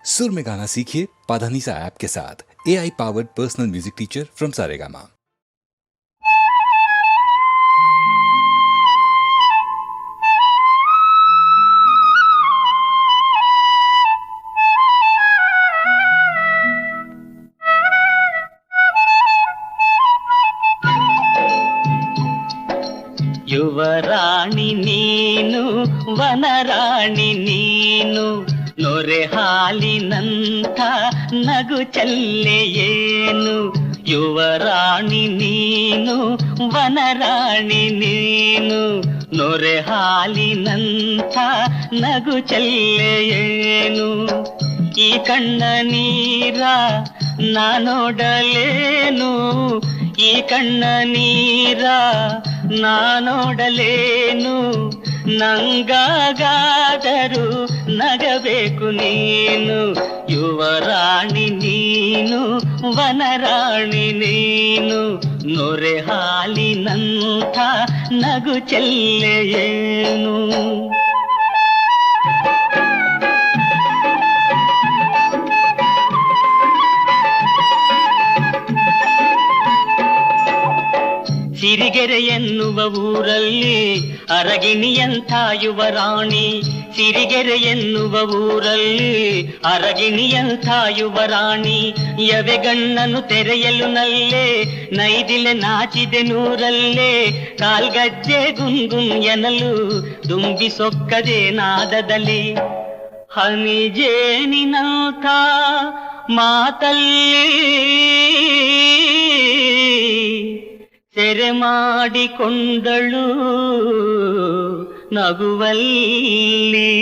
सुर में गाना सीखिए पाधानीसा ऐप के साथ। AI powered personal music teacher from Saregama. ಯುವರಾಣಿ ನೀನು ವನರಾಣಿ ನೀನು ನೊರೆ ಹಾಲಿನಂಥ ನಗು ಚಲ್ಲೆಯೇನು. ಯುವರಾಣಿ ನೀನು ವನರಾಣಿ ನೀನು ನೊರೆ ಹಾಲಿನಂಥ ನಗು ಚಲ್ಲೆಯೇನು. ಈ ಕಣ್ಣ ನೀರ ನಾನೋಡಲೇನು, ಈ ಕಣ್ಣ ನೀರ ನಾನೋಡಲೇನು. ನಂಗಾಗಾದರೂ ನಗಬೇಕು ನೀನು. ಯುವರಾಣಿ ನೀನು ವನರಾಣಿ ನೀನು ನೊರೆ ಹಾಲಿನಂಥ ನಗು ಚೆಲ್ಲೆಯೇನು. ಸಿರಿಗೆರೆ ಎನ್ನುವ ಊರಲ್ಲಿ ಅರಗಿಣಿಯಂಥ ಯುವರಾಣಿ. ಸಿರಿಗೆರೆ ಎನ್ನುವ ಊರಲ್ಲಿ ಅರಗಿಣಿಯಂಥ ಯುವರಾಣಿ. ಯವೆಗಣ್ಣನು ತೆರೆಯಲು ನಲ್ಲೇ ನೈದಿಲೆ ನಾಚಿದೆ ನೂರಲ್ಲೇ. ಕಾಲ್ಗಜ್ಜೆ ಗುಂಗುಂ ಎನಲು ದುಂಬಿ ಸೊಕ್ಕದೆ ನಾದದಲ್ಲಿ. ಹನಿಜೇನಿನಂಥ ಮಾತಲ್ಲಿ ಸೆರೆ ಮಾಡಿಕೊಂಡಳು ನಗುವಲ್ಲಿ.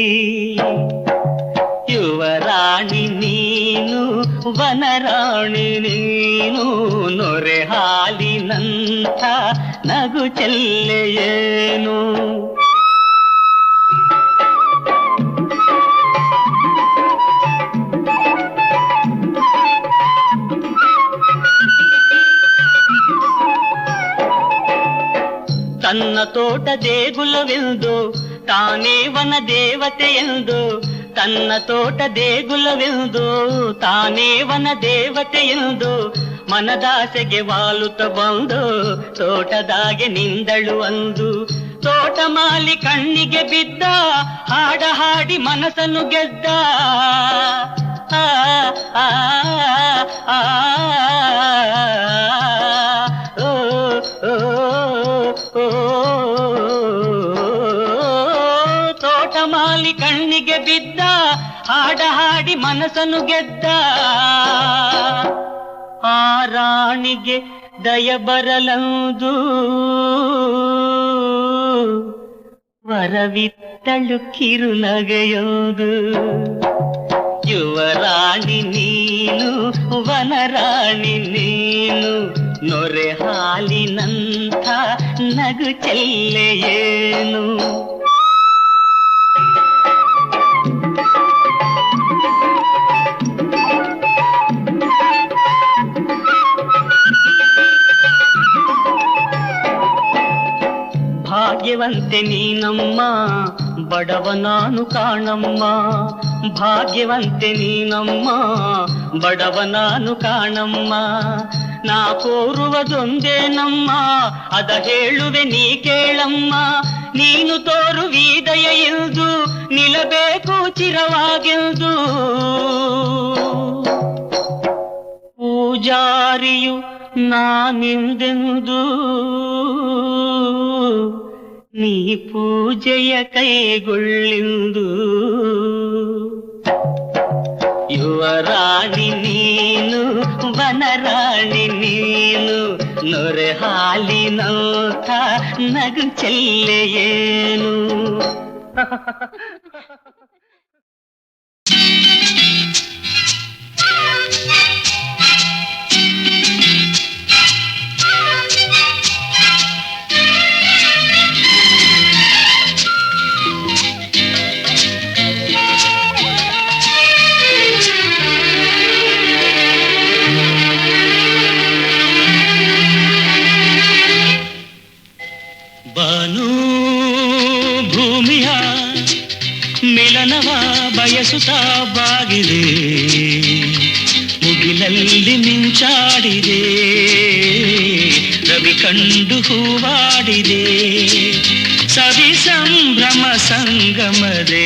ಯುವರಾಣಿ ನೀನು ವನರಾಣಿ ನೀನು ನೊರೆ ಹಾಲಿನಂಥ ನಗು ಚೆಲ್ಲೆಯೇನು. ತನ್ನ ತೋಟ ದೇಗುಲವೆಂದು ತಾನೇ ವನ ದೇವತೆಯೆಂದು. ತನ್ನ ತೋಟ ದೇಗುಲವೆಂದು ತಾನೇ ವನ ದೇವತೆಯೆಂದು. ಮನದಾಸೆಗೆ ವಾಲುತ್ತ ಬಂದು ತೋಟದಾಗೆ ನಿಂದಳು ಅಂದು. ತೋಟ ಮಾಲಿ ಕಣ್ಣಿಗೆ ಬಿದ್ದ ಹಾಡ ಹಾಡಿ ಮನಸ್ಸನ್ನು ಗೆದ್ದ. ಆ ಆ ಆ ತೋಟಮಾಲಿ ಕಣ್ಣಿಗೆ ಬಿದ್ದ ಹಾಡ ಹಾಡಿ ಮನಸ್ಸನ್ನು ಗೆದ್ದ. ಆ ರಾಣಿಗೆ ದಯ ಬರಲಂದು ವರವಿತ್ತಳು ಕಿರುನಗೆಯೋದು. ಯುವರಾಣಿ ನೀನು ವನರಾಣಿ ನೀನು ನೊರೆ ಹಾಲಿನಂಥ ನಗು ಚೆಲ್ಲೆಯೇನು. ಭಾಗ್ಯವಂತೆ ನೀನಮ್ಮ ಬಡವ ನಾನು ಕಾಣಮ್ಮ. ಭಾಗ್ಯವಂತೆ ನೀನಮ್ಮ ಬಡವ ನಾನು ಕಾಣಮ್ಮ. ನಾ ಕೋರುವುದೊಂದೇನಮ್ಮ ಅದ ಹೇಳುವೆ ನೀ ಕೇಳಮ್ಮ. ನೀನು ತೋರುವಿದಯ ಎಂದು ನಿಲ್ಲಬೇಕು ಚಿರವಾಗೆಂದು. ಪೂಜಾರಿಯು ನಾನಿಂದೆಂದು ನೀ ಪೂಜೆಯ ಕೈಗೊಳ್ಳಿಂದು. ಯುವರಾಣಿ ನೀನು ವನರಾಣಿ ನೀನು ನೊರೆ ಹಾಲಿನಂಥ ನಗು ಚೆಲ್ಲೆಯೇನು. ಬಾನು ಭೂಮಿಯ ಮುಗಿಲಲ್ಲಿ ಮಿಂಚಾಡಿದೆ ರವಿ ಕಂಡು ಹೂವಾಡಿದೆ ಸವಿ ಸಂಭ್ರಮ ಸಂಗಮದೇ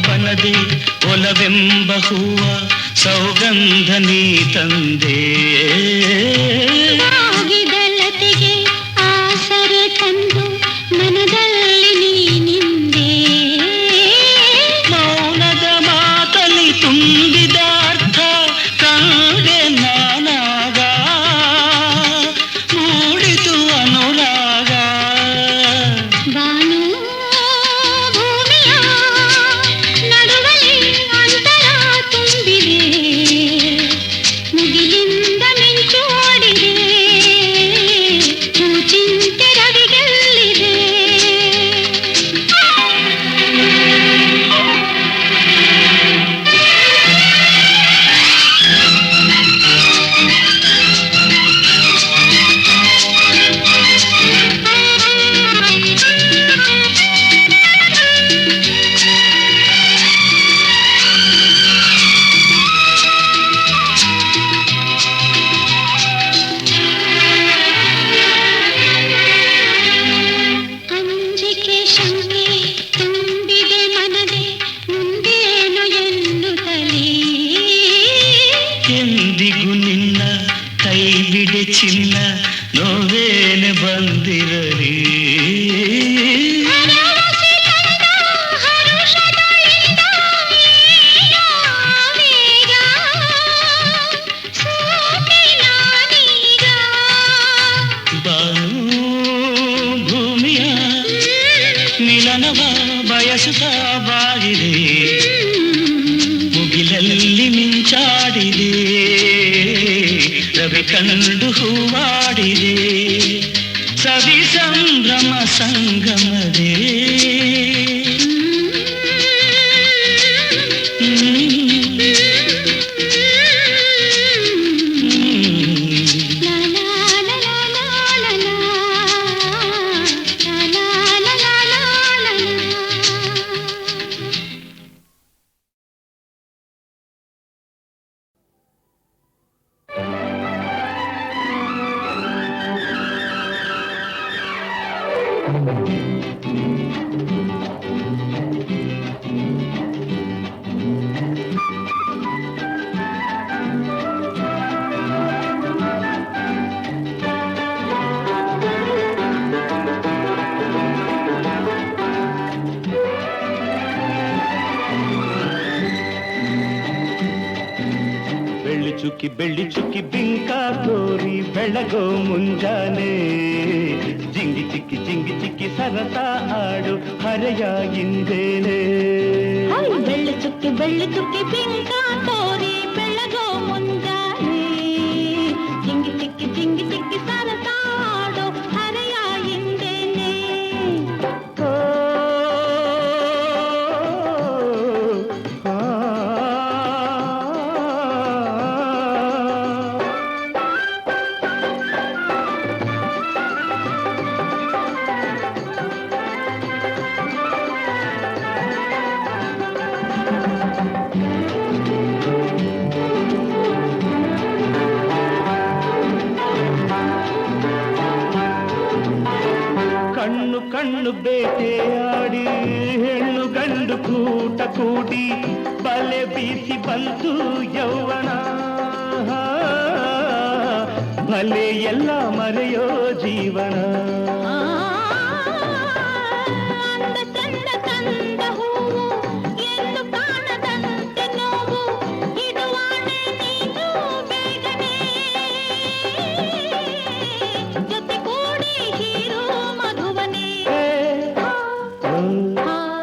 ಬನದೆ ಒಲವೆಂಬ ಹೂವ ಸೌಗಂಧ ನೀ ತಂದೆ ಆಗಿದಲತೆಗೆ ಆಸರೆ ತಂದು ಮನದಲ್ಲಿ ನೀನಿಂದೆ ಮೌನದ ಮಾತಲಿ ತುಂಬಿದ ಅರ್ಥ ಕಂಡೆ ನಾನಾಗ ಮೂಡಿತು ಅನುರಾಗ ಬಾನು ಮುಗಿಲಿಂದ ಮಿಂಚೋಡಿದೆ ಚಿಂತೆ ರವಿಗೆಲ್ಲಿದೆ ಎಂದಿಗೂ ನಿನ್ನ ಕೈ ಬಿಡೆ ಚಿನ್ನ ನೋವೇನೆ ಬಂದಿರಲಿ ಬಾನು ಭೂಮಿಯ ಮಿಲನವ ಬಯಸುತ್ತಾ ಬಾಗಿದೆ ಮುಗಿಲಲ್ಲಿ ಮಿಂಚಾಡಿದೆ ರವಿ ಕಂಡು ಹೂವಾಡಿದೆ ಸವಿ ಸಂಭ್ರಮ ಸಂಗಮದೇ ಬೆಳ್ಳಿ ಚುಕ್ಕಿ ಬಿಂಕ ತೋರಿ ಬೆಳಗೋ ಮುಂಜಾನೆ ಜಿಂಗಿ ಚಿಕ್ಕಿ ಸರಸ ಆಡು ಹರೆಯ ಹಿಂದೇನೆ ಬೆಳ್ಳಿ ಚುಕ್ಕಿ ಬಿಂಕ ತೋರಿ ಬೆಳಗೋ ಮುಂಜಾನೆ ಜಿಂಗಿ ಚಿಕ್ಕಿ ಸರಸ ಆಡು ಹರೆಯ ಹಿಂದೇನೆ ಕಣ್ಣು ಬೇಟೆಯಾಡಿ ಹೆಣ್ಣು ಗಂಡ ಗಂಡು ಕೂಟ ಕೂಡಿ ಬಲೆ ಬೀಸಿ ಬಂತು ಯೌವನ ಭಲೆ ಎಲ್ಲ ಮರೆಯೋ ಜೀವನ ಅಂದ ಚಂದ ಕಂದ ಹೂವು ಎಂದು ಕಾಣದಂತೆ ನೋವು ಇಡುವಾಣೆ ನೀನು ಬೇಗನೆ ಜೊತೆ ಕೂಡಿ ಹೀರೋ ಮಧುವನೇ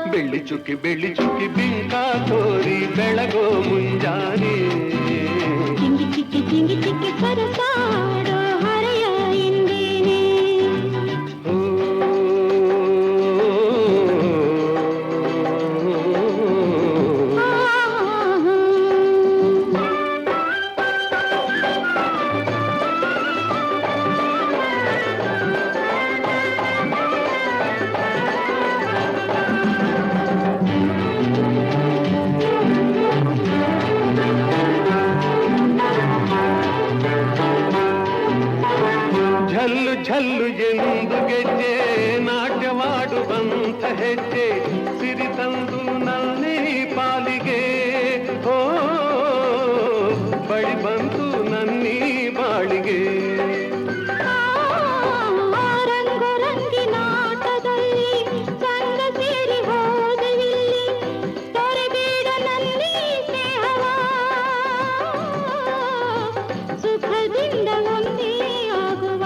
ಬೆಳ್ಳಿ ಚುಕ್ಕಿ ಬಿಂಕ ತೋರಿ ಬೆಳಗೋ ಮುಂಜಾನೆ ಚಿಂಗಿ ಚಿಕ್ಕಿ ಸರಸಾಡೋ ಹರೆಯ ಎಂದೇನೆ ಝಲ್ಲು ಎಂದು ಗೆಜ್ಜೆ ನಾಟ್ಯವಾಡುವಂತ ಹೆಜ್ಜೆ ಸಿರಿ ತಂದು ನನ್ನೇ ಪಾಲಿಗೆ ಓ ಬಳಿ ಬಂತು ನನ್ನೀ ಬಾಳಿಗೆ ರಂಗು ರಂಗಿನಾಟದಲ್ಲಿ ಸಂಗ ಸೇರಿ ಹೋದವಿಲ್ಲಿ ತೊರೆಬೇಡ ನನ್ನಿ ಸ್ನೇಹವ ಸುಖದಿಂದ ಒಂದೇ ಆಗುವ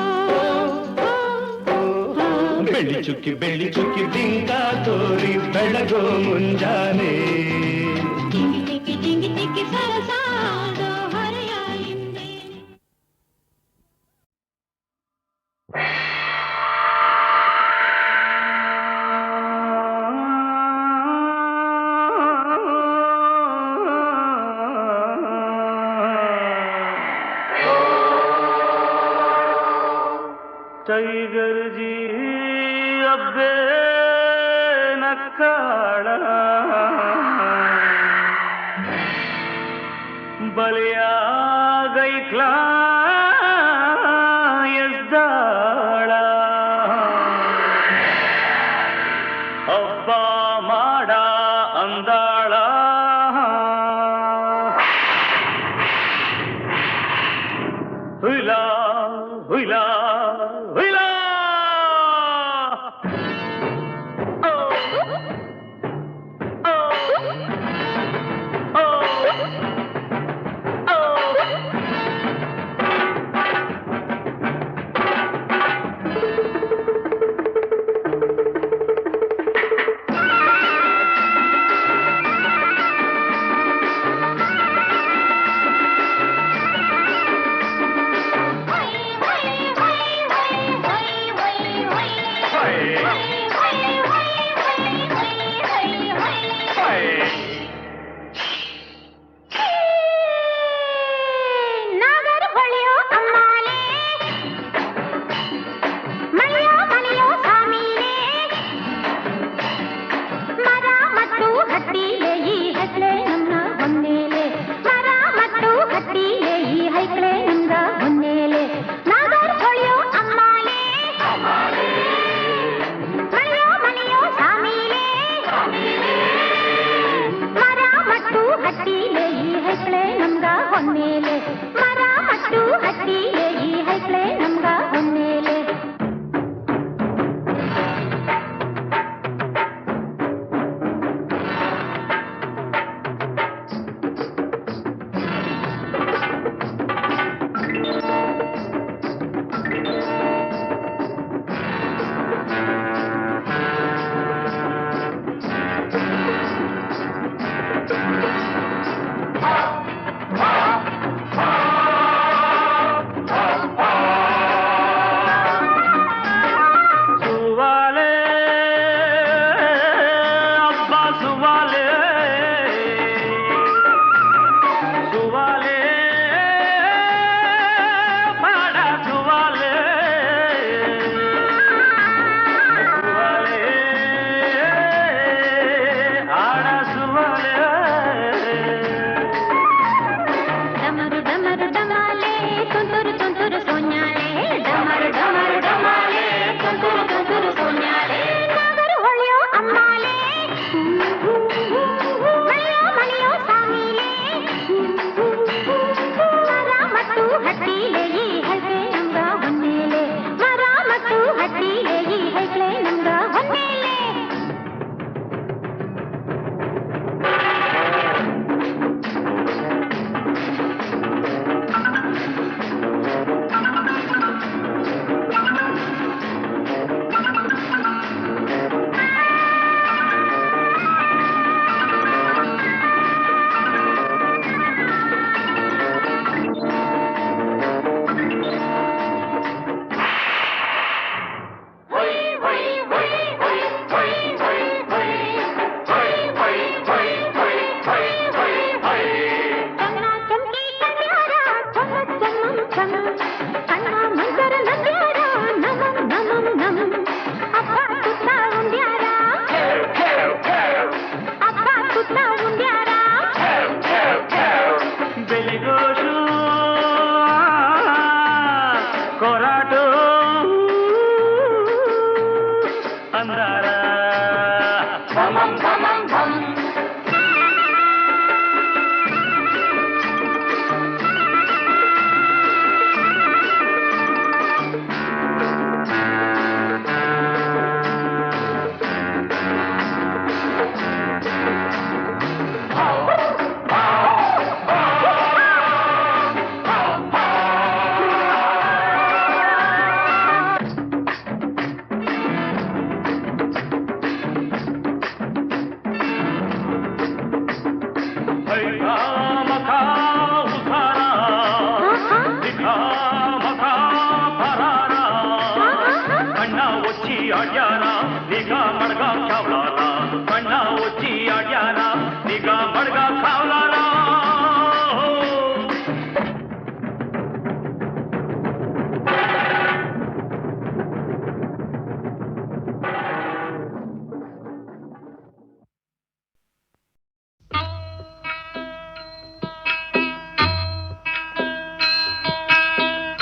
ಬೆಳ್ಳಿ ಚುಕ್ಕಿ ಬಿಂಕ ತೋರಿ ಬೆಳಗೋ ಮುಂಜಾನೆ ಚಿಂಗಿ ಚಿಕ್ಕಿ ಸರಸಾಡೋ ಹರೆಯ ಎಂದೇನೆ ಟೈಗರ್ जी अब्बे नक्काड़ बलिया गई ಎಸ್ದಾಳ ಹಬ್ಬ ಮಾಡ ಅಂದಾಳ ಹುಯ್ಲಾ ಹುಯ್ಲಾ ಹುಯ್ಲಾ ತುಂತುರು ತುಂತುರು ಸೋನ್ಯಾಲೆ ನಾಗರ ಹೊಳೆಯೋ ಅಮ್ಮಾಲೆ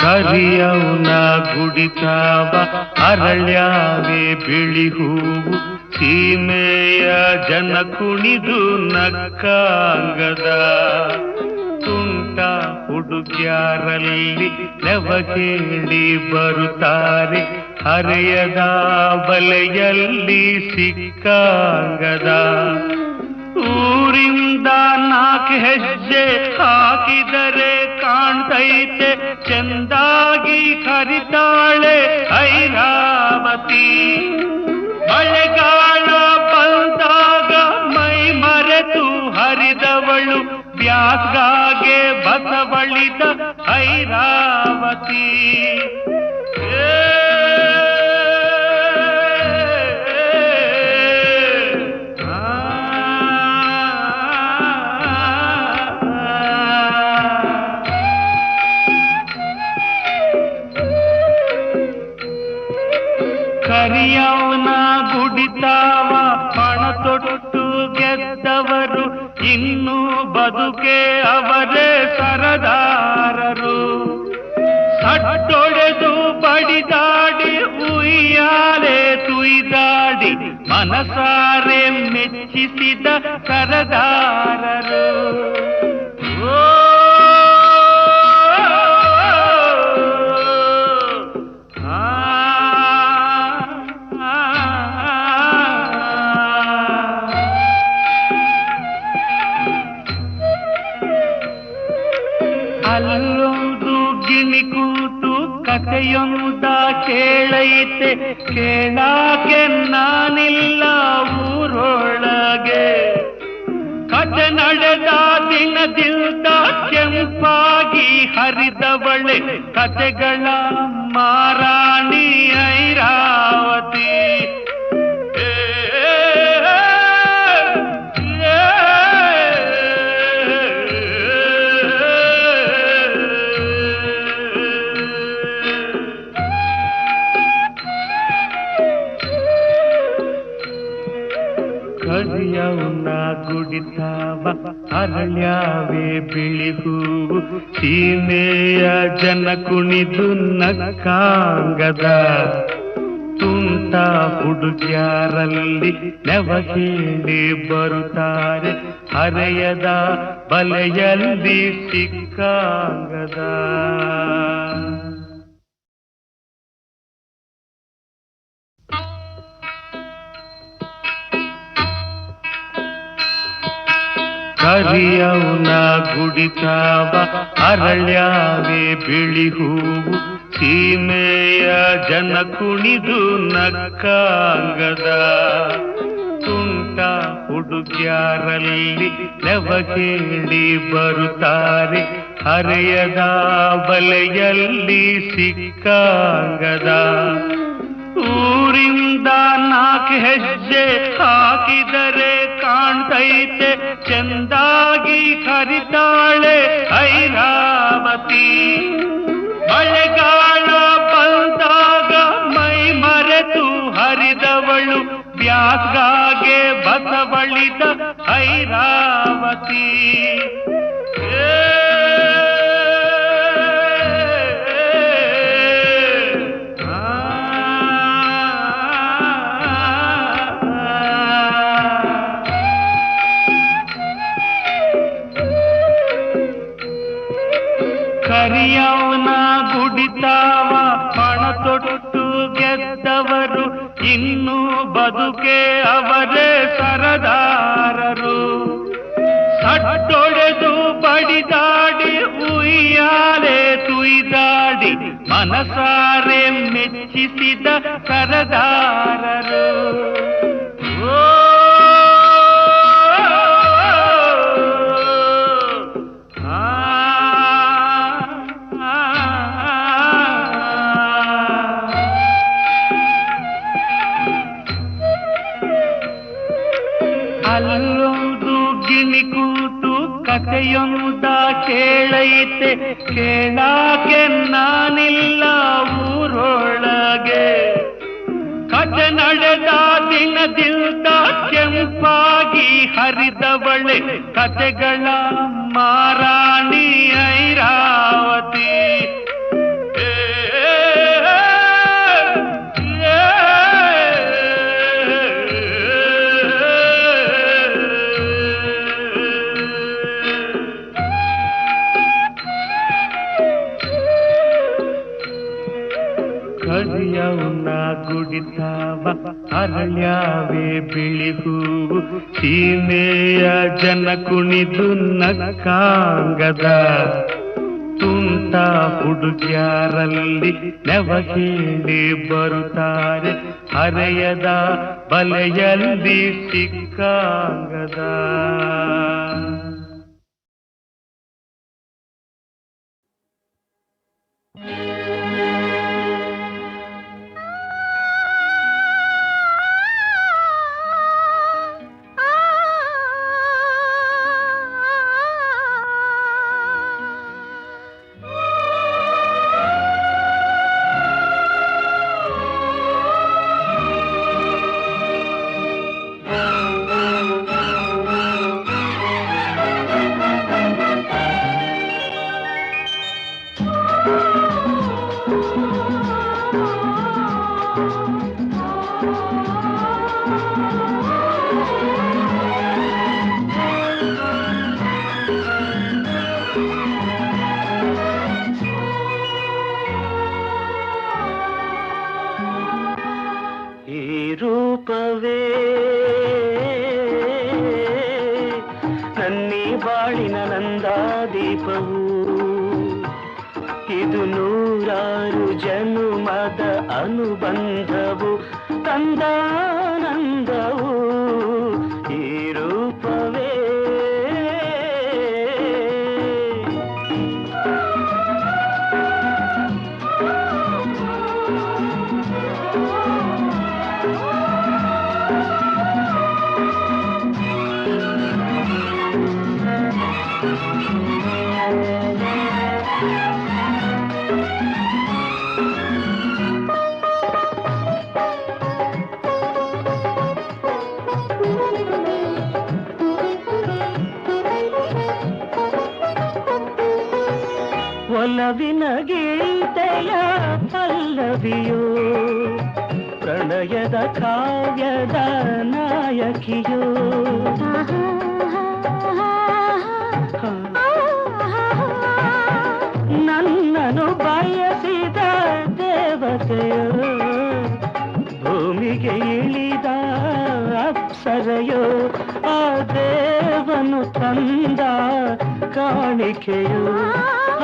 ಕರಿಯವನ ಗುಡಿತಾವ ಅರಳ್ಯಾವೆ ಬಿಳಿ ಹೂವು ಸೀಮೆಯ ಜನ ಕುಣಿದು ನಕ್ಕಾಂಗದ ತುಂಟ ಹುಡುಗ್ಯಾರಲ್ಲಿ ನೆವ ಕೇಳಿ ಬರುತ್ತಾರೆ ಹರೆಯದ ಬಲೆಯಲ್ಲಿ ಸಿಕ್ಕಾಂಗದ ಊರಿಂದ 4 ಹೆಜ್ಜೆ ಹಾಕಿದರೆ ಕಾಣ್ತೈತೆ ಚೆಂದಾಗಿ ಕರಿತಾಳೆ ಐರಾವತಿ ಮಳೆಗಾಲ ಬಂದಾಗ ಮೈ ಮರೆತು ಹರಿದವಳು ಬ್ಯಾಸ್ಗಾಗೆ ಬಸವಳಿದ ಐರಾವತಿ ಕರಿಯವನ ಗುಡಿತಾವ ಪಣ ತೊಟ್ಟು ಗೆದ್ದವರು ಇನ್ನು ಬದುಕೆ ಅವರೇ ಸರದಾರರು ಸಟ್ಟೊಡೆದು ಬಡಿದಾಡಿ ಉಯ್ಯಾಲೆ ತುಯ್ದಾಡಿ ಮನಸಾರೆ ಮೆಚ್ಚಿಸಿದ ಸರದಾರರು ಅಲ್ಲೊಂದು ಗಿಣಿ ಕೂತು ಕಥೆಯೊಂದ ಕೇಳೈತೆ ಕೇಳಾಕೆ ನಾನಿಲ್ಲ ಊರೊಳಗೆ ಕಥೆ ನಡೆದ ದಿನದಿಂದ ಕೆಂಪಾಗಿ ಹರಿದವಳೆ ಕಥೆಗಳ ಮಾರಾಣಿ ಐರಾವತಿ ಕರಿಯವನ ಗುಡಿತಾವ ಅರಳ್ಯಾವೆ ಬಿಳಿ ಹೂವು ಸೀಮೆಯ ಜನ ಕುಣಿದು ನಕ್ಕಾಂಗದ ತುಂಟ ಹುಡುಗ್ಯಾರಲ್ಲಿ ನೆವ ಕೇಳಿ ಬರುತ್ತಾರೆ ಹರೆಯದ ಬಲೆಯಲ್ಲಿ ಸಿಕ್ಕಾಂಗದ ಕರಿಯವನ ಗುಡಿತಾವ ಅರಳ್ಯಾವೆ ಬಿಳಿ ಹೂವು ಸೀಮೆಯ ಜನ ಕುಣಿದು ನಕ್ಕಾಂಗದ ತುಂಟ ಹುಡುಗ್ಯಾರಲ್ಲಿ ನೆವ ಕೇಳಿ ಬರುತ್ತಾರೆ ಹರೆಯದ ಬಲೆಯಲ್ಲಿ ಸಿಕ್ಕಾಂಗದ ಊರಿಂದ 4 ಹೆಜ್ಜೆ ಹಾಕಿದರೆ ಕಾಣ್ತೈತೆ ಚೆಂದಾಗಿ ಕರಿತಾಳೆ ಐರಾವತಿ ಮಳೆಗಾಲ ಬಂದಾಗ ಮೈ ಮರೆತು ಹರಿದವಳು ಬ್ಯಾಸ್ಗಾಗೆ ಬಸವಳಿದ ಐರಾವತಿ ಕರಿಯವನ ಗುಡಿತಾವ ಪಣ ತೊಟ್ಟು ಗೆದ್ದವರು ಇನ್ನು ಬದುಕೆ ಅವರೇ ಸರದಾರರು ಸಟ್ಟೊಡೆದು ಬಡಿದಾಡಿ ಉಯ್ಯಾಲೆ ತುಯ್ದಾಡಿ ಮನಸಾರೆ ಮೆಚ್ಚಿಸಿದ ಸರದಾರರು ಅಲ್ಲೊಂದು ಗಿಣಿ ಕೂತು ಕಥೆಯೊಂದ ಕೇಳೈತೆ ಕೇಳಾಕೆ ನಾನಿಲ್ಲ ಊರೊಳಗೆ ಕಥೆ ನಡೆದ ದಿನದಿಂದ ಕೆಂಪಾಗಿ ಹರಿದವಳೆ ಕಥೆಗಳ ಮಾರಾಣಿ ಐರಾವತಿ ಕುಡಿತಾವ ಅರಳ್ಯಾವೆ ಬಿಳಿ ಹೂವು ಸೀಮೆಯ ಜನ ಕುಣಿದು ನಕ್ಕಾಂಗದ ತುಂಟ ಹುಡುಗ್ಯಾರಲ್ಲಿ ನೆವ ಕೇಳಿ ಬರುತ್ತಾರೆ ಹರೆಯದ ಬಲೆಯಲ್ಲಿ ಸಿಕ್ಕಾಂಗದ. ರೂಪವೇ ನನ್ನಿ ಬಾಳಿನ ನಂದಾದೀಪವು, ಇದು ನೂರಾರು ಜನುಮದ ಅನುಬಂಧವು ತಂದಾನಂದವು. ಈ ರೂಪವೇ ಒಲವಿನ ಗೀತೆಯ ಪಲ್ಲವಿಯೋ, ಪ್ರಣಯದ ಕಾವ್ಯದ ನಾಯಕಿಯೋ, ನನ್ನನ್ನು ಬಯಸಿದ ದೇವತೆಯೋ, ಭೂಮಿಗೆ ಇಳಿದ ಅಪ್ಸರೆಯೋ, ಆ ದೇವನು ತಂದ ಕಾಣಿಕೆಯೋ,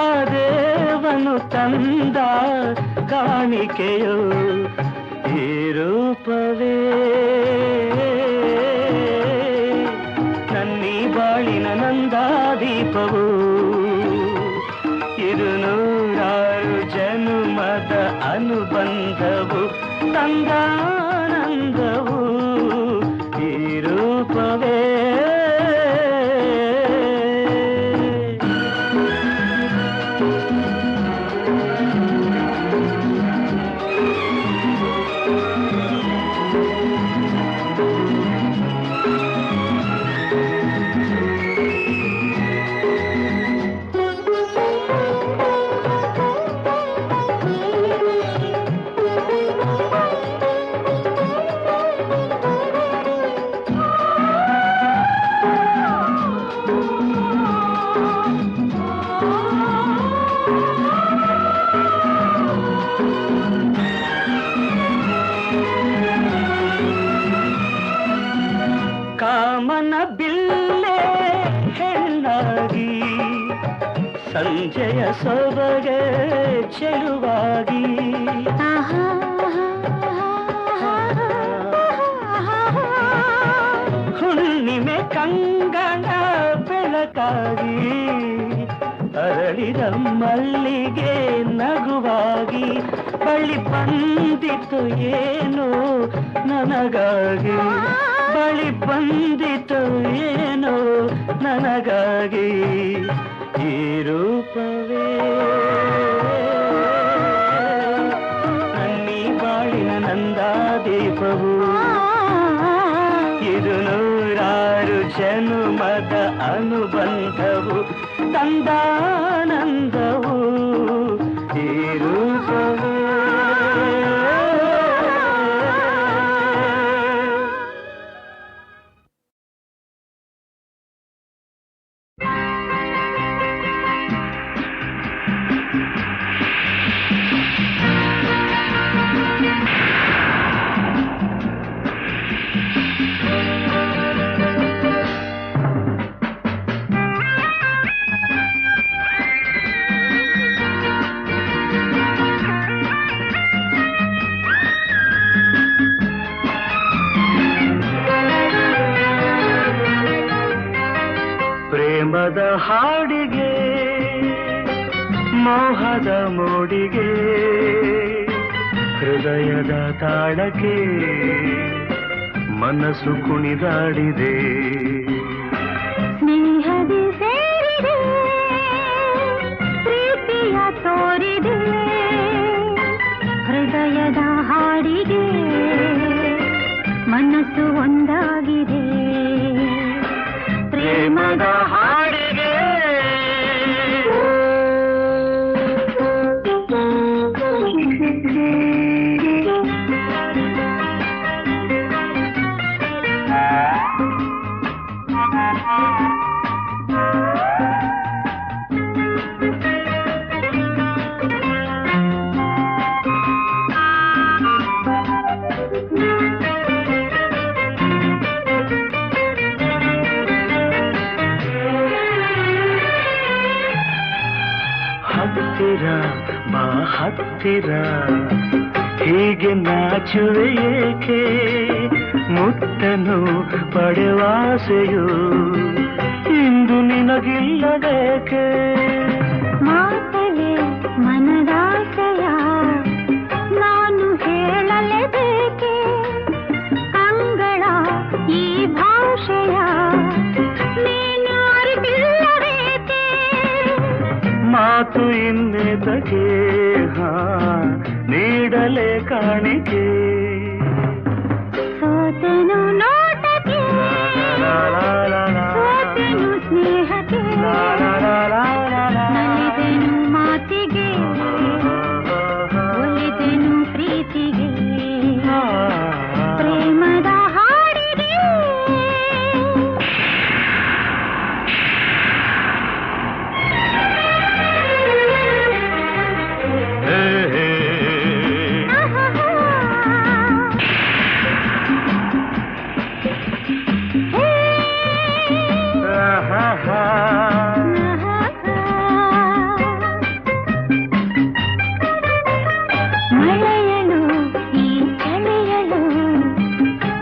ಆ ದೇವನು ತಂದ ಕಾಣಿಕೆಯೋ. ಈ ರೂಪವೇ ನನ್ನೀ ಬಾಳಿನ ನಂದಾದೀಪವು, ಇದು ನೂರಾರು ಜನುಮದ ಅನುಬಂಧವು ತಂದಾನಂದವು. ಈ ರೂಪವೇ ಕಾಮನ ಬಿಲ್ಲೆ ಹೆಣ್ಣಾಗಿ, ಸಂಜೆಯ ಸೊಬಗೆ ಚೆಲುವಾಗಿ, ಹುಣ್ಣಿಮೆ ಕಂಗಣ ಬೆಳಕಾಗಿ, ಅರಳಿದ ಮಲ್ಲಿಗೆ ನಗುವಾಗಿ, ಬಳಿ ಬಂದಿತು ಏನೋ ನನಗಾಗಿ, ಬಳಿ ಬಂದಿತು ಏನೋ ನನಗಾಗಿ. ಈ ರೂಪವೇ ನನ್ನೀ ಬಾಳಿನ ನಂದಾದೀಪವು, ಇದು ನೂರಾರು ಜನುಮದ ಅನುಬಂಧವು ತಂದಾನಂದವು. ಈ ರೂಪವೇ ಪ್ರೇಮದ ಹಾಡಿಗೆ ಮೋಹದ ಮೋಡಿಗೆ ಹೃದಯದ ತಾಳಕ್ಕೆ ಮನಸ್ಸು ಕುಣಿದಾಡಿದೆ. ಸ್ನೇಹದಿ ಸೇರಿದೆ ಪ್ರೀತಿಯ ತೋರಿದೆ ಹೃದಯದ ಹಾಡಿಗೆ ಮನಸ್ಸು ಒಂದಾಗಿದೆ ಪ್ರೇಮದ ಹಾಡಿಗೆ ಹತ್ತಿರ ಬಾ ಹತ್ತಿರ ಹೀಗೆ ನಾಚುವೆ ಏಕೆ ಮುತ್ತನು ಪಡೆವಾಸೆಯು ಇಂದು ನಿನಗಿಲ್ಲಬೇಕೆ. ಮಾತಲೆ ಮನದಾಸೆಯ ನಾನು ಹೇಳಲೇಬೇಕೆ ಅಂಗಳ ಈ ಭಾಷೆಯ ನೀನು ಅರಿತಿಲ್ಲಬೇಕೆ. ಮಾತು ಇನ್ನೆದಗೆ ನೀಡಲೇ ಕಾಣಿಕೆ. ಸೋತೆನು ನೋಟಕ್ಕೆ ಸೋತೆನು ಸ್ನೇಹಕ್ಕೆ ನಲಿದೆನು ಮಾತಿಗೆ ಒಲಿದೆನು ಪ್ರೀತಿಗೆ ಪ್ರೇಮದ ಹಾಡಿಗೆ. ಮಳೆಯಳು ಈ ಚಳಿಯಳು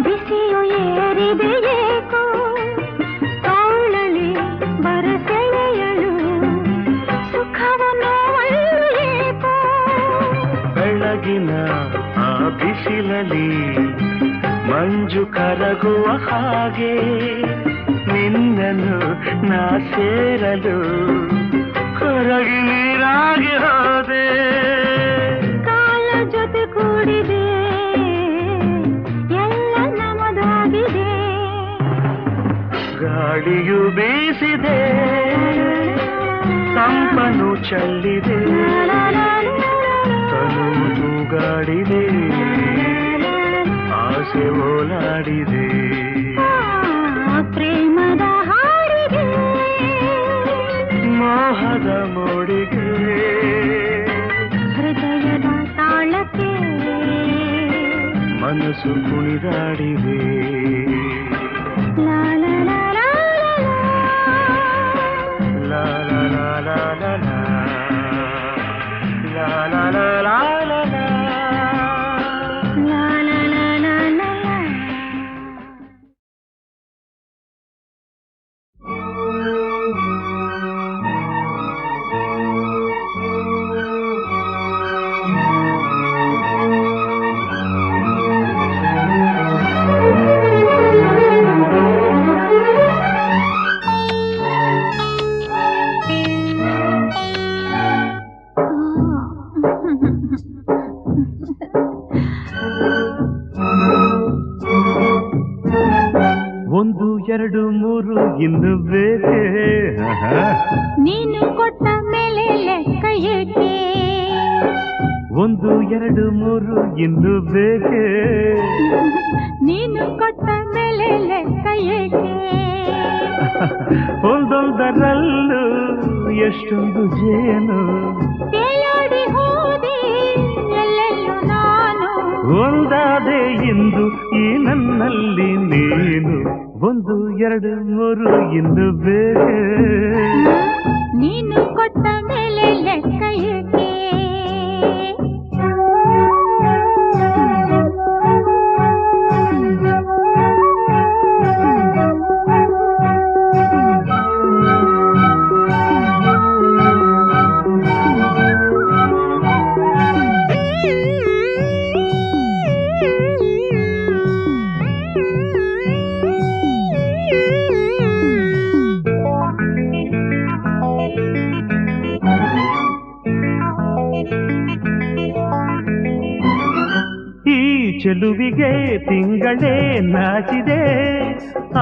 ಬಿಸಿಯು ಏರಿದೆ ಏಕೋ ತೋಳಲಿ ಬರಸೆಳೆಯಳು ಸುಖವು ನೋವಲು ಏಕೋ. ಬೆಳಗಿನ ಆ ಬಿಸಿಲಲಿ ಮಂಜು ಕರಗುವ ಹಾಗೆ ನಿನ್ನನ್ನು ನಾ ಸೇರಲು ಕರಗಿ ನೀರಾಗಿ ಹೋದೆ. ಕಾಲ ಜೊತೆ ಕೂಡಿದೆ ಎಲ್ಲ ನಮದಾಗಿದೆ ಗಾಳಿಯು ಬೀಸಿದೆ ತಂಪನು ಚೆಲ್ಲಿದೆ ತನು ತೂಗಾಡಿದೆ ಆಸೆ ಓಲಾಡಿದೆ. ಪ್ರೇಮದ ಹಾಡಿಗೆ ಮೋಹದ ಮೋಡಿಗೆ ಹೃದಯದ ತಾಳಕ್ಕೆ ಮನಸ್ಸು ಕುಣಿದಾಡಿದೆ. ಲಾ ಲಾ ಲಾ ಲಾ ಲಾ ಲಾ ಲಾ ಲಾ ಲಾ ಲಾ ಲಾ ಲಾ ಲಾ ಲಾ ಲಾ ಲಾ. ಒಂದು ಎರಡು ಮೂರು ಇನ್ನು ಬೇಕೆ ನೀನು ಕೊಟ್ಟ ಮೇಲೆ ಲೆಕ್ಕ ಏಕೆ ಒಂದು ಎರಡು ಮೂರು ಇನ್ನು ಬೇಕೆ ನೀನು ಕೊಟ್ಟ ಮೇಲೆ ಲೆಕ್ಕ ಏಕೆ ಒಂದೊಂದರಲ್ಲೂ ಎಷ್ಟೊಂದು ಜೇನು ತೇಲಾಡಿ ಹೋದೆ ಎಲ್ಲೆಲ್ಲೂ ನಾನು ಒಂದಾದೆ ಇಂದು ಈ ನನ್ನಲ್ಲಿ ನೀನು ಒಂದು ಎರಡು ಮೂರು ಇನ್ನು ಬೇಕೆ ನೀನು ಕೊಟ್ಟ ಮೇಲೆ ಲೆಕ್ಕ ಏಕೆ ಚೆಲುವಿಗೆ ತಿಂಗಳೇ ನಾಚಿದೆ,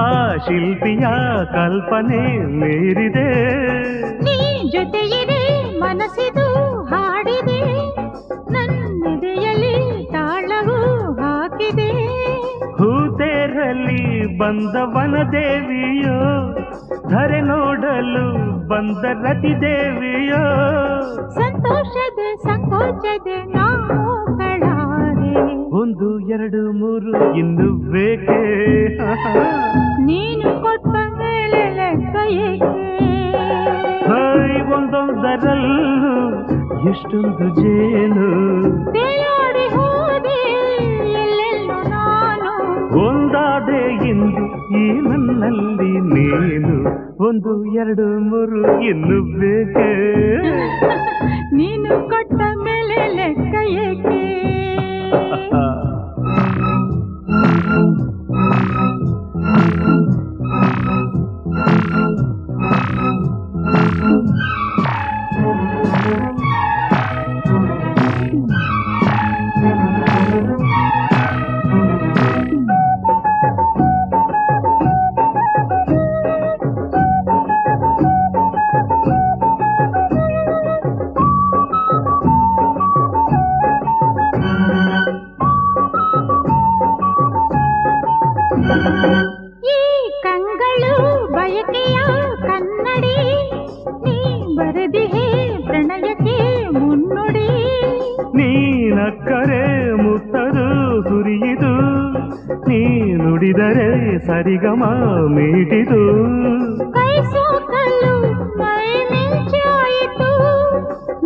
ಆ ಶಿಲ್ಪಿಯ ಕಲ್ಪನೆ ಮೀರಿದೆ. ನೀ ಜೊತೆಯಿದೆ ಮನಸ್ಸಿದು ಹಾಡಿದೆ, ನನ್ನೆದೆಯಲ್ಲಿ ತಾಳವು ಹಾಕಿದೆ. ಹೂತೇರಲ್ಲಿ ಬಂದವನ ದೇವಿಯೋ, ಧರೆ ನೋಡಲು ಬಂದ ರತಿ ದೇವಿಯೋ. ಸಂತೋಷದ ಸಂಕೋಚದ ನಾವುಗಳಾರೆ, ಒಂದು ಎರಡು ಮೂರು ಇನ್ನು ಬೇಕೇ? ನೀನು ಕೊಟ್ಟ ಮೇಲೆ ಲೆಕ್ಕ ಏಕೆ? ಒಂದೊಂದರಲ್ಲೂ ಎಷ್ಟೊಂದು ಜೇನು, ತೇಲಾಡಿ ಹೋದೆ ಎಲ್ಲೆಲ್ಲೂ ನಾನು. ಒಂದಾದೆ ಇಂದು ಈ ನನ್ನಲ್ಲಿ ನೀನು, ಒಂದು ಎರಡು ಮೂರು ಇನ್ನು ಬೇಕೇ? ನೀನು ಕೊಟ್ಟ ಮೇಲೆ ಲೆಕ್ಕ ಏಕೆ? ಈ ಕಂಗಳು ಬಯಕೆಯ ಕನ್ನಡಿ, ನೀ ಬರೆದಿಹೆ ಪ್ರಣಯಕ್ಕೆ ಮುನ್ನುಡಿ. ನೀನಕ್ಕರೆ ಮುತ್ತದು ಸುರಿಯಿದು, ನೀ ನುಡಿದರೆ ಸರಿಗಮ ಮೀಟಿದು. ಕೈ ಸೋಕಲು ಮೈ ಮಿಂಚಾಯಿತು,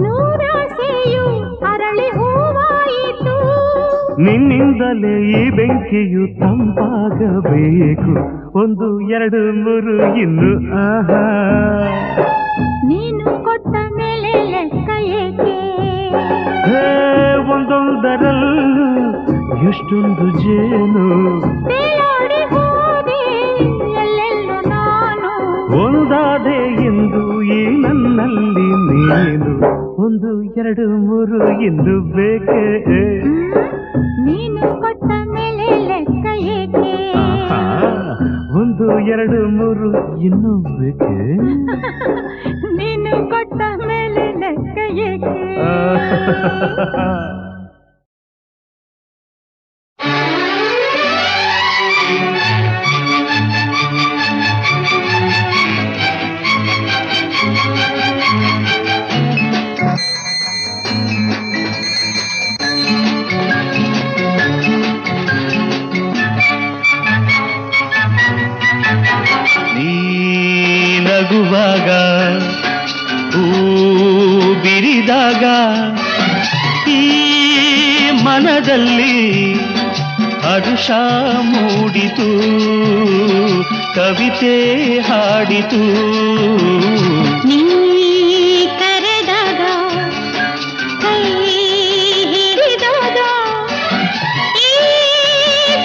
ನೂರಾಸೆಯು ಅರಳಿ ಹೂವಾಯಿತು. ನಿನ್ನಿಂದಲೇ ಈ ಬೆಂಕಿಯು ತಂಪಾಗಬೇಕು, ಒಂದು ಎರಡು ಮೂರು ಇನ್ನು ಆಹಾ. ನೀನು ಕೊಟ್ಟ ಮೇಲೆ ಲೆಕ್ಕ ಏಕೆ? ಒಂದೊಂದರಲ್ಲೂ ಎಷ್ಟೊಂದು ಜೇನು, ತೇಲಾಡಿ ಹೋದೆ ಎಲ್ಲೆಲ್ಲೂ ನಾನು. ಒಂದಾದೆ ಎಂದು ಈ ನನ್ನಲ್ಲಿ ನೀನು, ಒಂದು ಎರಡು ಮೂರು ಇನ್ನು ಬೇಕೇ? ನೀನು ಕೊಟ್ಟ ಮೇಲೆ ಲೆಕ್ಕ ಏಕೆ? ಒಂದು ಎರಡು ಮೂರು ಇನ್ನು ಬೇಕೇ? ನೀನು ಕೊಟ್ಟ ಮೇಲೆ ಲೆಕ್ಕ ಏಕೆ? ನಗುವಾಗ ಹೂ ಬಿರಿದಾಗ ಈ ಮನದಲ್ಲಿ ಹರುಷ ಮೂಡಿತು, ಕವಿತೆ ಹಾಡಿತು. ನೀ ಕರೆದಾಗ ಕೈ ಹಿಡಿದಾಗ ಈ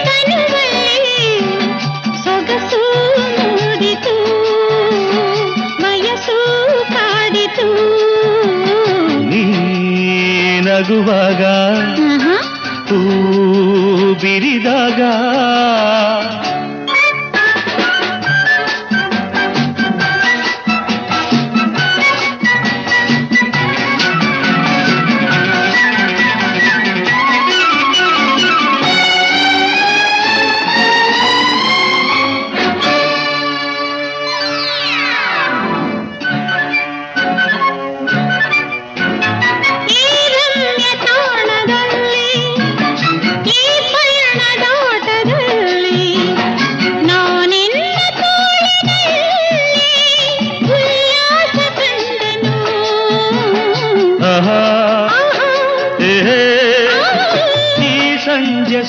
ತನುವಲ್ಲಿ ಸೊಗಸು ಮೂಡಿತು, ವಯಸ್ಸು ಕಾಡಿತು. ನೀ ನಗುವಾಗ ಹೂ ಬಿರಿದಾಗ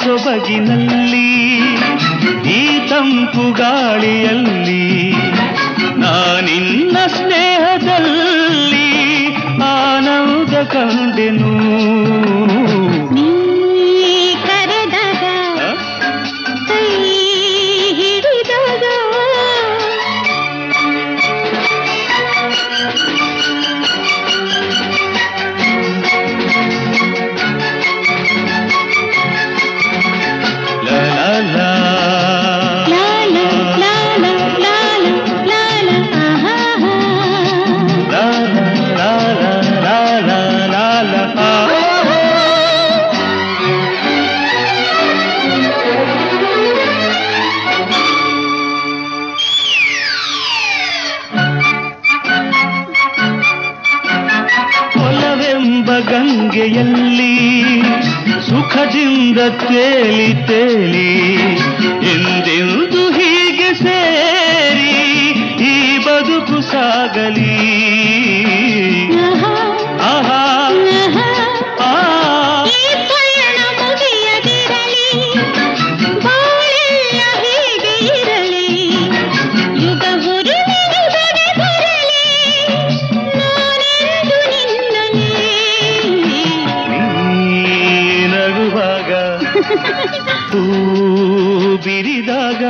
ಸೊಬಗಿನಲ್ಲಿ ಈ ತಂಪು ಗಾಳಿಯಲ್ಲಿ ನಾನಿನ್ನ ಸ್ನೇಹದಲ್ಲಿ ಆನಂದ ಕಂಡೆನು. ನೀ ಕರೆದಾಗ ಕೈ ಹಿಡಿದಾಗ ಗಂಗೆಯಲ್ಲಿ ಸುಖದಿಂದ ತೇಲಿ ತೇಲಿ ಎಂದೆಂದು ಹೀಗೆ ಸೇರಿ ಈ ಬದುಕು ಸಾಗಲಿ. ಆಹಾ ಆ ಈ ಪಯಣ ಮುಗಿಯದಿರಲಿ, ಬಾಳೆಲ್ಲ ಹೀಗೆ ಇರಲಿ, ಯುಗ ಹುರುಳಿನುದನೆ ಬರಲಿ, ನಾನೆಂದು ನಿನ್ನನೇ. ನೀ ನಗುವಾಗ ಹೂ ಬಿರಿದಾಗ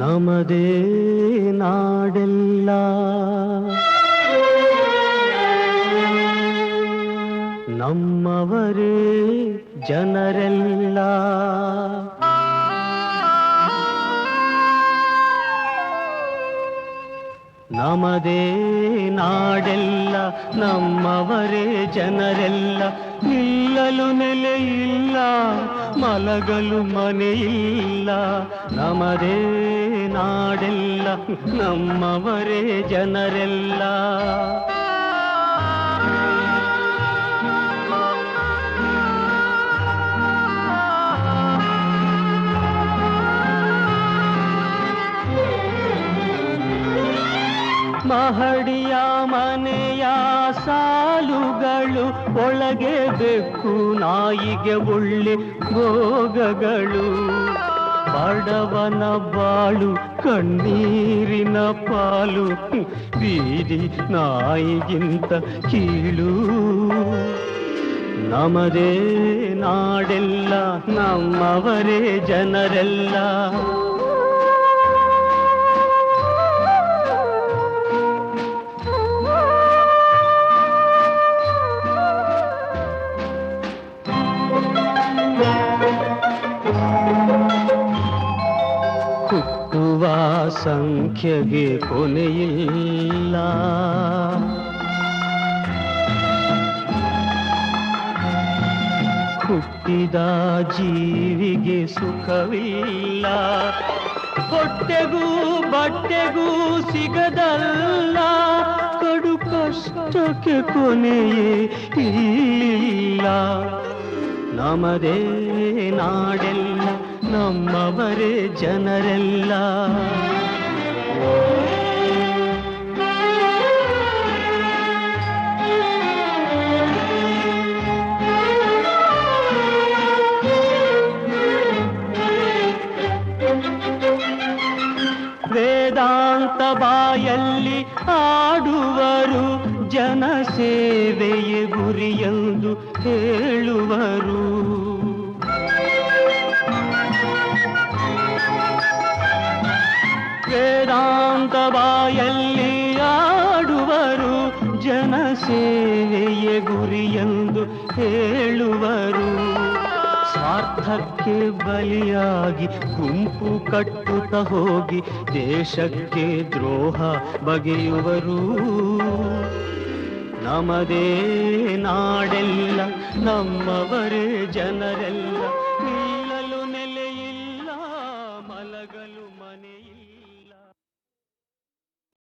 ನಮದೇ ನಾಡೆಲ್ಲ ನಮ್ಮವರೇ ಜನರೆಲ್ಲ ನಮದೇ ನಾಡೆಲ್ಲ ನಮ್ಮವರೇ ಜನರೆಲ್ಲ ನಿಲ್ಲಲು ನೆಲೆಯಿಲ್ಲ ಮಲಗಲು ಮನೆಯಿಲ್ಲ ನಮದೇ ನಾಡೆಲ್ಲ ನಮ್ಮವರೇ ಜನರೆಲ್ಲ ಮಹಡಿಯ ಮನೆಯ ಸಾಲುಗಳು ಒಳಗೆ ಬೆಕ್ಕು ನಾಯಿಗೆ ಒಳ್ಳೆ ಭೋಗಗಳು ಬಡವನ ಬಾಳು ಕಣ್ಣೀರಿನ ಪಾಲು ಬೀದಿ ನಾಯಿಗಿಂತ ಕೀಳು ನಮದೇ ನಾಡೆಲ್ಲ ನಮ್ಮವರೇ ಜನರೆಲ್ಲ ಹುಟ್ಟುವ ಸಂಖ್ಯೆಗೆ ಕೊನೆಯಿಲ್ಲ ಹುಟ್ಟಿದ ಜೀವಿಗೆ ಸುಖವಿಲ್ಲ ಹೊಟ್ಟೆಗೂ ಬಟ್ಟೆಗೂ ಸಿಗದಲ್ಲ ಕಡು ಕಷ್ಟಕ್ಕೆ ಕೊನೆಯೇ ಇಲ್ಲ ನಮದೇ ನಾಡೆಲ್ಲ ನಮ್ಮವರೇ ಜನರೆಲ್ಲ ವೇದಾಂತ ಬಾಯಲ್ಲಿ ಆಡುವರು ಜನಸೇವೆಯೇ ಗುರಿಯೆಂದು ಹೇಳುವರು ವೇದಾಂತ ಬಾಯಲ್ಲಿ ಆಡುವರು ಜನಸೇವೆಯೇ ಗುರಿಯೆಂದು ಹೇಳುವರು ಸ್ವಾರ್ಥಕ್ಕೆ ಬಲಿಯಾಗಿ ಗುಂಪು ಕಟ್ಟುತ್ತ ಹೋಗಿ ದೇಶಕ್ಕೆ ದ್ರೋಹ ಬಗೆಯುವರು ನಮದೇ ನಾಡೆಲ್ಲ ನಮ್ಮವರೇ ಜನರೆಲ್ಲ